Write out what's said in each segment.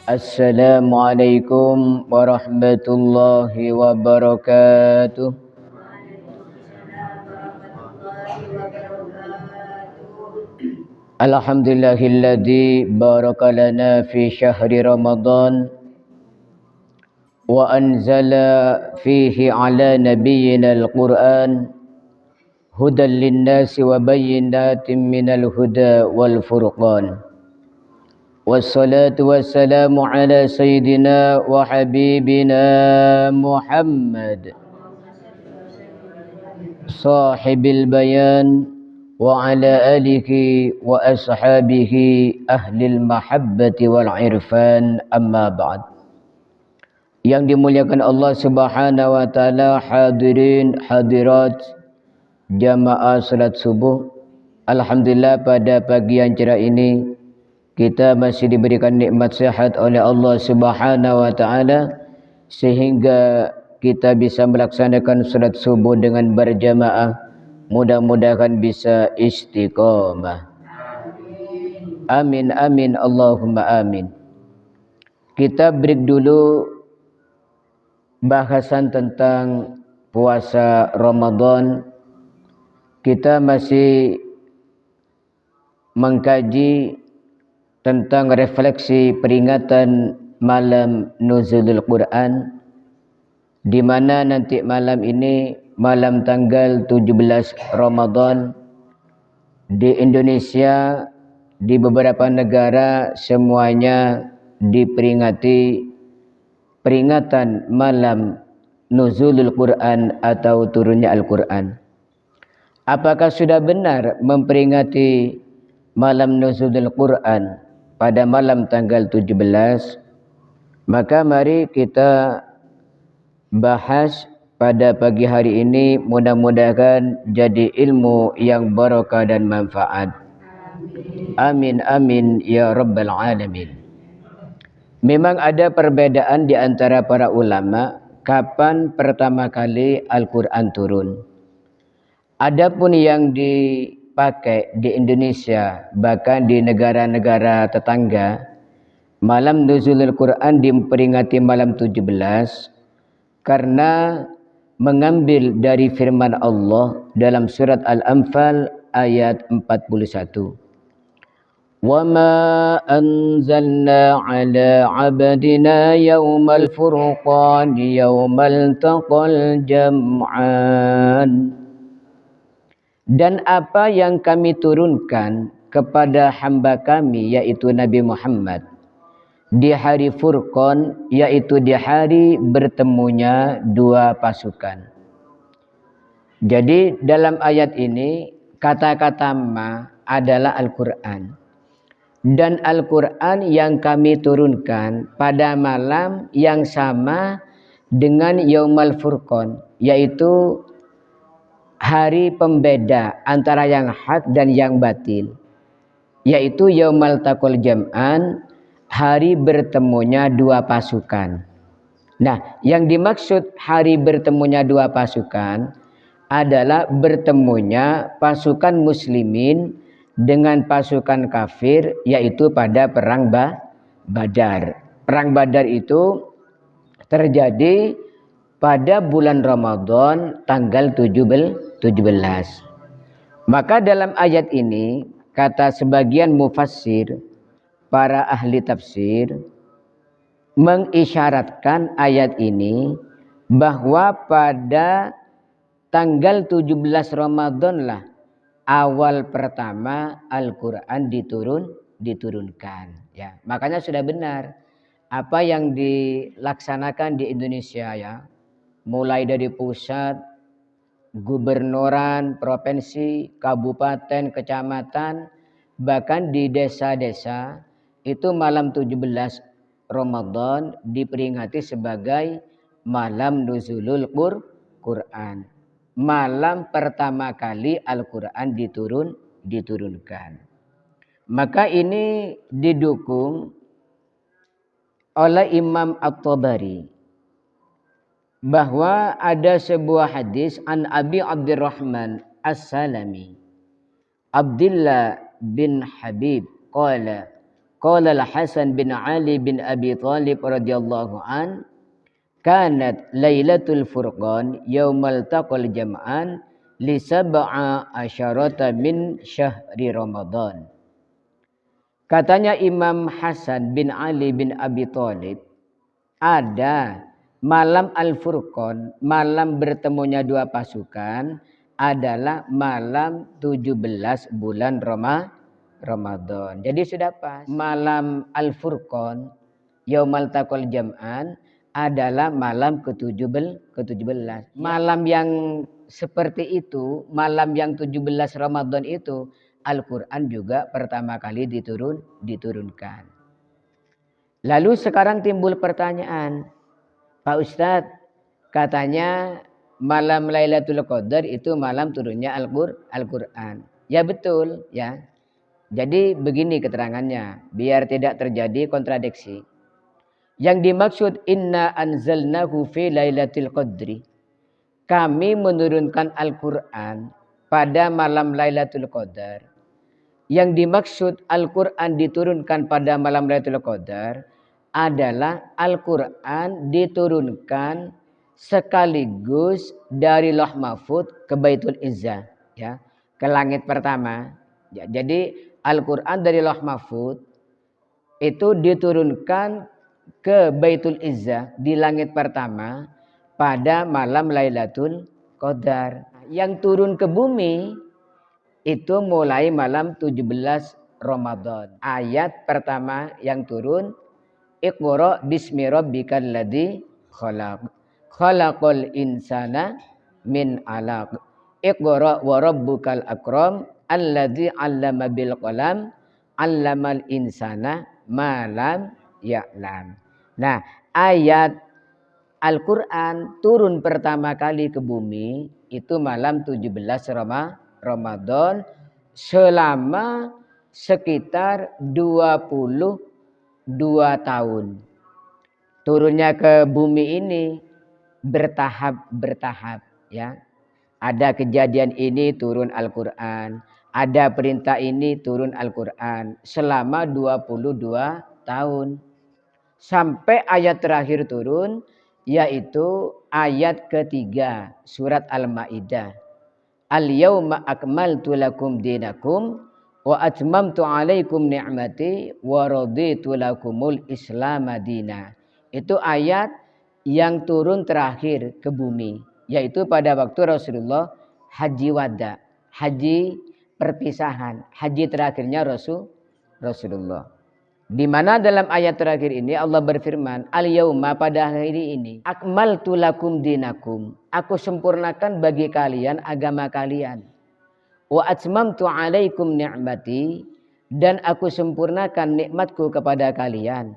Assalamualaikum warahmatullahi wabarakatuh. Alhamdulillahilladzi baraka lana fi syahri Ramadan wa anzala fihi ala nabiyyina al-Qur'an hudan lin-nasi wa bayyinatin minal huda wal furqan. Wassalatu wassalamu ala sayyidina wa habibina Muhammad sahibil bayan wa ala alihi wa ashabihi ahlil mahabbati wal irfan, amma ba'd. Yang dimuliakan Allah Subhanahu wa taala, hadirin hadirat jamaah salat subuh. Alhamdulillah pada pagi yang cerah ini kita masih diberikan nikmat sehat oleh Allah Subhanahu wa taala sehingga kita bisa melaksanakan salat subuh dengan berjamaah. Mudah-mudahan bisa istiqamah. Amin amin Allahumma amin. Kita break dulu bahasan tentang puasa Ramadan. Kita masih mengkaji tentang refleksi peringatan malam nuzulul Quran, di mana nanti malam ini, malam tanggal 17 Ramadan di Indonesia, di beberapa negara semuanya diperingati peringatan malam nuzulul Quran atau turunnya Al-Quran. Apakah sudah benar memperingati malam nuzulul Quran pada malam tanggal 17? Maka mari kita bahas pada pagi hari ini, mudah-mudahan jadi ilmu yang barakah dan manfaat. Amin amin ya rabbal alamin. Memang ada perbedaan di antara para ulama kapan pertama kali Al-Quran turun. Adapun yang dipakai di Indonesia, bahkan di negara-negara tetangga, malam nuzulul Quran diperingati malam 17 karena mengambil dari firman Allah dalam surat Al-Anfal ayat 41. Wa ma anzalna ala abdina yawmal furqan yawmal taqal jam'an. Dan apa yang kami turunkan kepada hamba kami, yaitu Nabi Muhammad, di hari Furqan, yaitu di hari bertemunya dua pasukan. Jadi dalam ayat ini kata-kata ma adalah Al-Quran. Dan Al-Quran yang kami turunkan pada malam yang sama dengan Yaumal Furqan, yaitu hari pembeda antara yang hak dan yang batil, yaitu Yaumal Taqal Jam'an, hari bertemunya dua pasukan. Nah, yang dimaksud hari bertemunya dua pasukan adalah bertemunya pasukan muslimin dengan pasukan kafir, yaitu pada perang Badar. Perang Badar itu terjadi pada bulan Ramadan tanggal 17. Maka dalam ayat ini kata sebagian mufassir, para ahli tafsir, mengisyaratkan ayat ini bahwa pada tanggal 17 Ramadan lah awal pertama Al-Quran diturunkan. Ya, makanya sudah benar apa yang dilaksanakan di Indonesia, ya, mulai dari pusat, gubernuran, provinsi, kabupaten, kecamatan, bahkan di desa-desa itu malam 17 Ramadan diperingati sebagai malam nuzulul Quran. Malam pertama kali Al-Quran diturunkan. Maka ini didukung oleh Imam At-Tabari bahwa ada sebuah hadis an Abi Abdurrahman As-Salami, Abdullah bin Habib qala qala al-Hasan bin Ali bin Abi Thalib radhiyallahu an kanat lailatul furqan yaumal taqal jam'an li sab'a asyarata min syahri Ramadan. Katanya Imam Hasan bin Ali bin Abi Thalib, ada malam Al-Furqan, malam bertemunya dua pasukan adalah malam 17 bulan Ramadan. Jadi sudah pas. Malam Al-Furqan, Yaumal Taqal Jam'an adalah malam ke-17. Malam yang seperti itu, malam yang 17 Ramadan itu, Al-Quran juga pertama kali diturunkan. Lalu sekarang timbul pertanyaan, Pak Ustadz, katanya malam Lailatul Qadar itu malam turunnya Al-Quran. Ya betul ya. Jadi begini keterangannya, biar tidak terjadi kontradiksi. Yang dimaksud inna anzalnahu fi Lailatul Qadri. Kami menurunkan Al-Quran pada malam Lailatul Qadar. Yang dimaksud Al-Quran diturunkan pada malam Lailatul Qadar adalah Al-Quran diturunkan sekaligus dari Lauh Mahfuz ke Baitul Izzah, ya, ke langit pertama. Ya, jadi Al-Quran dari Lauh Mahfuz itu diturunkan ke Baitul Izzah di langit pertama pada malam Lailatul Qadar. Yang turun ke bumi itu mulai malam 17 Ramadan. Ayat pertama yang turun, Iqra bismi rabbikal ladzi khalaq. Khalaqal insana min 'alaq. Iqra wa rabbukal akram alladzi 'allama bil qalam 'allamal insana ma lam ya'lam. Nah, ayat Al-Quran turun pertama kali ke bumi itu malam 17 Ramadan selama sekitar 22 tahun. Turunnya ke bumi ini bertahap ya. Ada kejadian ini turun Al-Quran, ada perintah ini turun Al-Quran selama 22 tahun. Sampai ayat terakhir turun yaitu ayat ketiga surat Al-Maidah. Al-yawma akmaltu lakum dinakum wa atmamtu alaikum ni'mati wa raditu lakumul Islam madina. Itu ayat yang turun terakhir ke bumi, yaitu pada waktu Rasulullah haji wada, haji perpisahan, haji terakhirnya Rasulullah. Di mana dalam ayat terakhir ini Allah berfirman, al-yauma, pada hari ini, akmaltu lakum dinakum, aku sempurnakan bagi kalian agama kalian. Wa atmamtu alaikum ni'mati, dan aku sempurnakan nikmatku kepada kalian.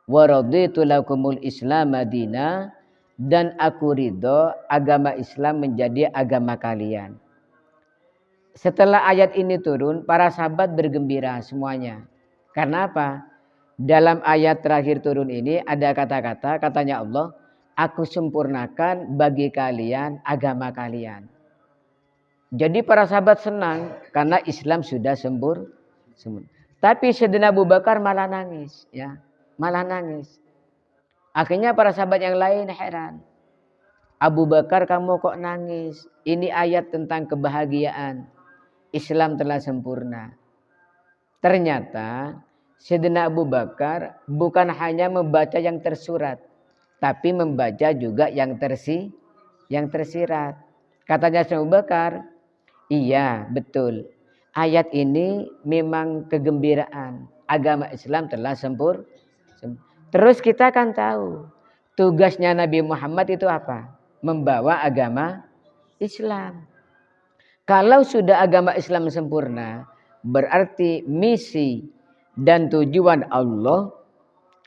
Wa raditu lakumul Islam madina, dan aku ridho agama Islam menjadi agama kalian. Setelah ayat ini turun, para sahabat bergembira semuanya. Karena apa? Dalam ayat terakhir turun ini ada kata-kata, katanya Allah, aku sempurnakan bagi kalian agama kalian. Jadi para sahabat senang karena Islam sudah sempurna. Tapi Sayyidina Abu Bakar malah nangis, ya, malah nangis. Akhirnya para sahabat yang lain heran. Abu Bakar, kamu kok nangis? Ini ayat tentang kebahagiaan. Islam telah sempurna. Ternyata Sayyidina Abu Bakar bukan hanya membaca yang tersurat, tapi membaca juga yang tersirat. Katanya Sayyidina Abu Bakar, iya betul. Ayat ini memang kegembiraan. Agama Islam telah sempurna. Terus kita kan tahu tugasnya Nabi Muhammad itu apa? Membawa agama Islam. Kalau sudah agama Islam sempurna, berarti misi dan tujuan Allah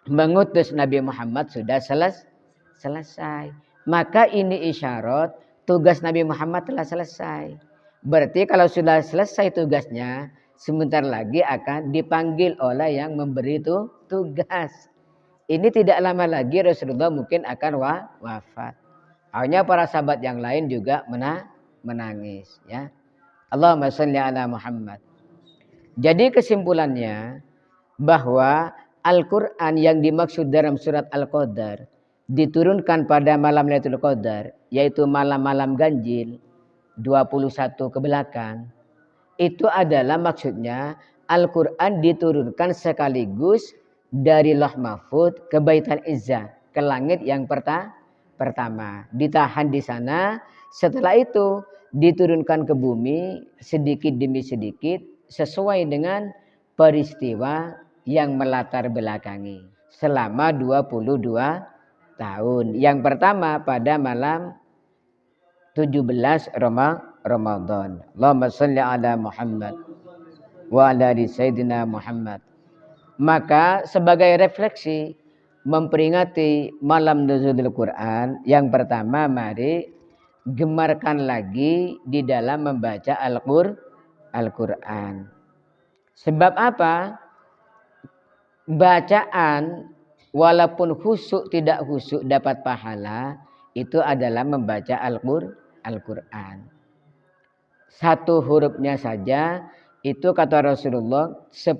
mengutus Nabi Muhammad sudah selesai. Maka ini isyarat tugas Nabi Muhammad telah selesai. Berarti kalau sudah selesai tugasnya, sebentar lagi akan dipanggil oleh yang memberi tugas. Ini tidak lama lagi Rasulullah mungkin akan wafat. Akhirnya para sahabat yang lain juga menangis, ya. Allahumma shalli ala Muhammad. Jadi kesimpulannya, bahwa Al-Quran yang dimaksud dalam surat Al-Qadar diturunkan pada malam Lailatul Qadar, yaitu malam-malam ganjil 21 ke belakang. Itu adalah maksudnya Al-Quran diturunkan sekaligus dari Lauh Mahfud ke Baitul Izzah, ke langit yang pertama. Ditahan di sana, setelah itu diturunkan ke bumi sedikit demi sedikit sesuai dengan peristiwa yang melatar belakangi. Selama 22 tahun. Yang pertama pada malam 17 Ramadan. Allahumma salli ala Muhammad wa ala ali Sayyidina Muhammad. Maka sebagai refleksi memperingati malam nuzulul Quran, yang pertama mari gemarkan lagi di dalam membaca Al-Quran. Sebab apa? Bacaan walaupun khusyuk tidak khusyuk dapat pahala, itu adalah membaca Al-Quran. Satu hurufnya saja itu kata Rasulullah 10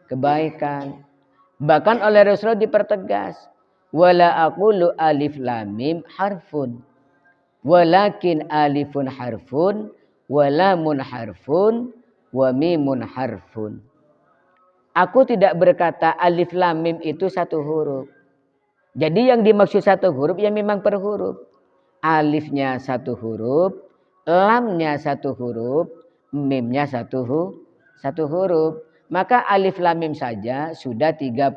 kebaikan. Bahkan oleh Rasulullah dipertegas, wala aqulu alif lam mim harfun, walakin alifun harfun, walamun harfun, wa mimun harfun. Aku tidak berkata alif lam mim itu satu huruf. Jadi yang dimaksud satu huruf ya memang per huruf. Alifnya satu huruf, lamnya satu huruf, mimnya satu huruf. Maka alif lam mim saja sudah 30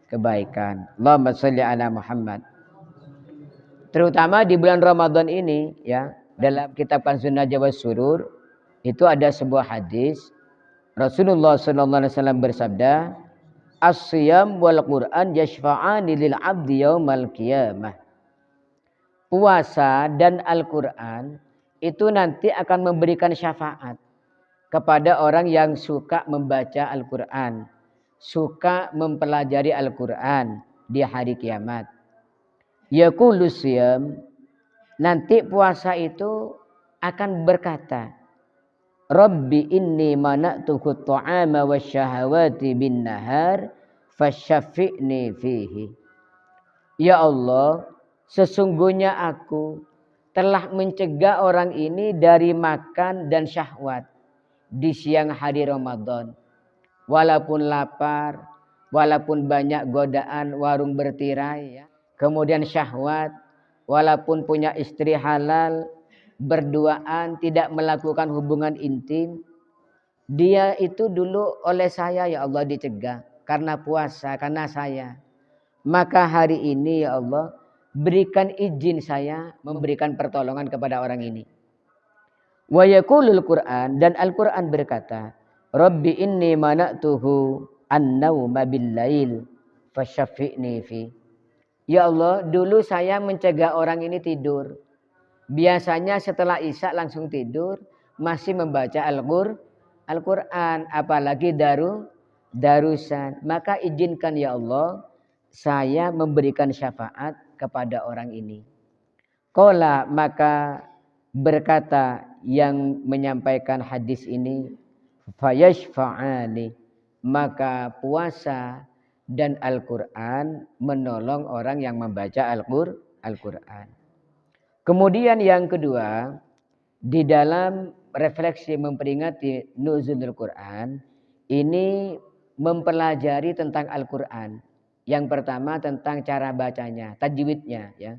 kebaikan. Allahumma sholli ala Muhammad. Terutama di bulan Ramadan ini ya, dalam kitab Kanzun Najwa was Surur itu ada sebuah hadis Rasulullah sallallahu alaihi wasallam bersabda, "As-shiyam wal Qur'an yashfa'ani lil 'abdi yaumal qiyamah." Puasa dan Al-Qur'an itu nanti akan memberikan syafaat kepada orang yang suka membaca Al-Quran, suka mempelajari Al-Quran di hari kiamat. Yaqulu siyam, nanti puasa itu akan berkata, Rabbi inni mana'tuhu ta'ama wasyahawati bin nahar fasyafi'ni fihi. Ya Allah, sesungguhnya aku telah mencegah orang ini dari makan dan syahwat di siang hari Ramadan. Walaupun lapar, walaupun banyak godaan warung bertirai, ya. Kemudian syahwat, walaupun punya istri halal, berduaan, tidak melakukan hubungan intim. Dia itu dulu oleh saya ya Allah dicegah karena puasa, karena saya. Maka hari ini ya Allah, berikan izin saya memberikan pertolongan kepada orang ini. Wa yaqulul Qur'an, dan Al-Qur'an berkata, Rabbi inni mana'tuhu an-nauma bil-lail fasyafi'ni fi. Ya Allah, dulu saya mencegah orang ini tidur. Biasanya setelah Isya langsung tidur, masih membaca Al-Qur'an, apalagi darusan. Maka izinkan ya Allah, saya memberikan syafaat kepada orang ini. Qala, maka berkata yang menyampaikan hadis ini, fayashfa'ani, maka puasa dan Al-Quran menolong orang yang membaca Al-Quran. Kemudian yang kedua, di dalam refleksi memperingati nuzulul Quran, ini mempelajari tentang Al-Quran. Yang pertama tentang cara bacanya, tajwidnya ya.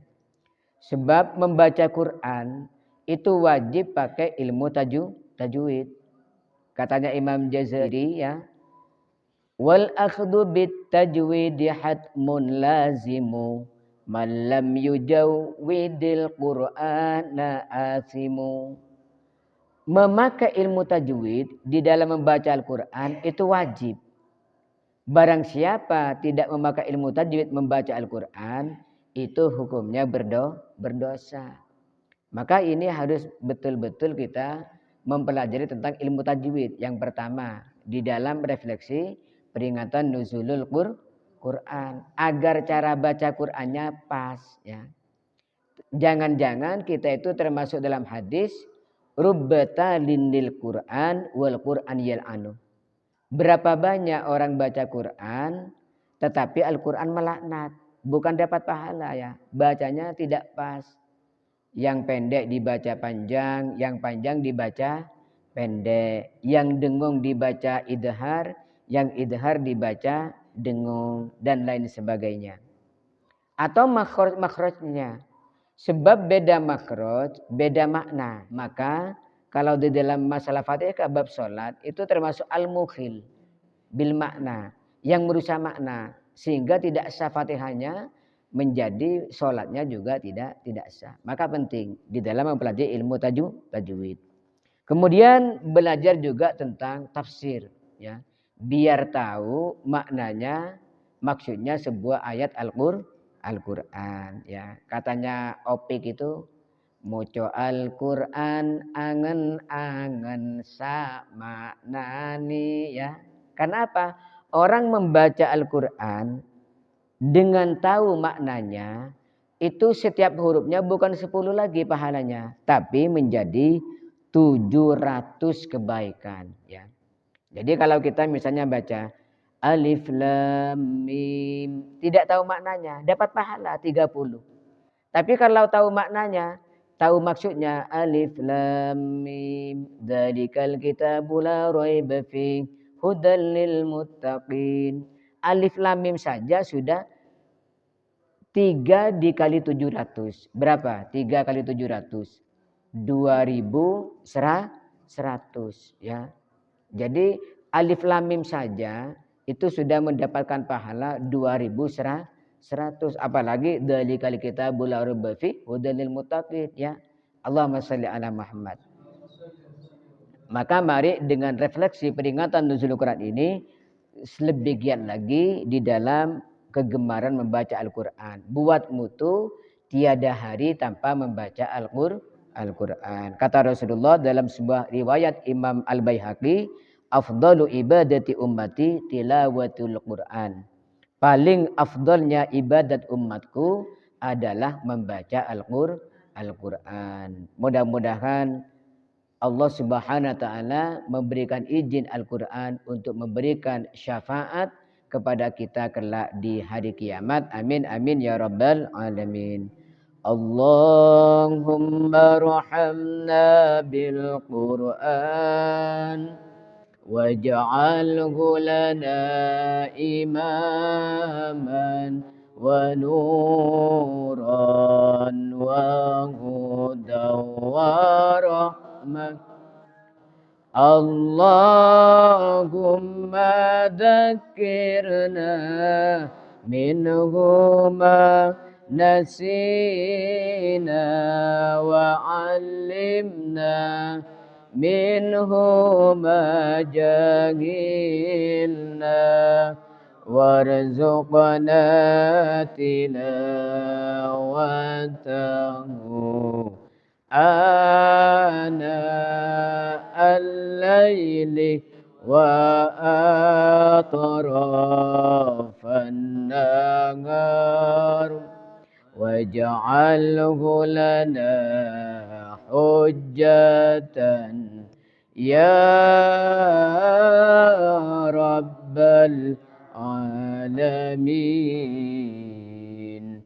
Sebab membaca Quran itu wajib pakai ilmu tajwid. Katanya Imam Jazari ya, wal akhdhu bit tajwidi hatmun lazimu man lam yujawwidil Qur'ana asimu. Memakai ilmu tajwid di dalam membaca Al-Quran itu wajib. Barang siapa tidak memakai ilmu tajwid membaca Al-Quran, itu hukumnya berdosa. Maka ini harus betul-betul kita mempelajari tentang ilmu tajwid. Yang pertama, di dalam refleksi peringatan nuzulul Quran. Agar cara baca Qurannya pas. Ya. Jangan-jangan kita itu termasuk dalam hadis, Rubbata lindil Quran wal Quran yal'anu. Berapa banyak orang baca Quran, tetapi Al-Quran melaknat. Bukan dapat pahala ya. Bacanya tidak pas. Yang pendek dibaca panjang, yang panjang dibaca pendek. Yang dengung dibaca idhar, yang idhar dibaca dengung, dan lain sebagainya. Atau makhrajnya. Sebab beda makhraj, beda makna. Maka kalau di dalam masalah Fatihah bab salat itu termasuk al-mukhil bil makna, yang merusak makna sehingga tidak sah Fatihahnya, menjadi salatnya juga tidak sah. Maka penting di dalam mempelajari ilmu tajwid. Kemudian belajar juga tentang tafsir ya. Biar tahu maknanya, maksudnya sebuah ayat Al-Qur'an ya. Katanya Opik itu moco Al-Qur'an angen-angen sama nani ya. Karena apa? Orang membaca Al-Qur'an dengan tahu maknanya, itu setiap hurufnya bukan 10 lagi pahalanya, tapi menjadi 700 kebaikan ya. Jadi kalau kita misalnya baca Alif Lam Mim, tidak tahu maknanya, dapat pahala 30. Tapi kalau tahu maknanya, tahu maksudnya Alif Lam Mim, dzalikal kitabu la raiba fi hudal lil muttaqin. Alif Lam Mim saja sudah 3 dikali 700. Berapa? 3 kali 700. 2100 ya. Jadi Alif Lam Mim saja itu sudah mendapatkan pahala 2100, apalagi dzalikal kitabul la raiba fi hudal lil muttaqin ya. Allahumma shalli ala Muhammad. Maka mari dengan refleksi peringatan nuzul Quran ini lebih giat lagi di dalam kegemaran membaca Al-Quran. Buat mutu tiada hari tanpa membaca Al-Quran. Kata Rasulullah dalam sebuah riwayat Imam Al-Baihaqi, afdalu ibadati ummati tilawatul Quran. Paling afdalnya ibadat umatku adalah membaca Al-Quran. Mudah-mudahan Allah Subhanahu wa taala memberikan izin Al-Qur'an untuk memberikan syafaat kepada kita kelak di hari kiamat. Amin amin ya rabbal alamin. Allahumma rahamna bil Qur'an waj'alhu lana imaman wa nuran wa hudan wa rahmah. Allahumma dzakirna minhu ma nasina wa 'allimna minhu ma jahilna warzuqna tilawatahu ana al-laili wa atrafan nahar waj'alhu lana hujjatan ya rabbal alamin.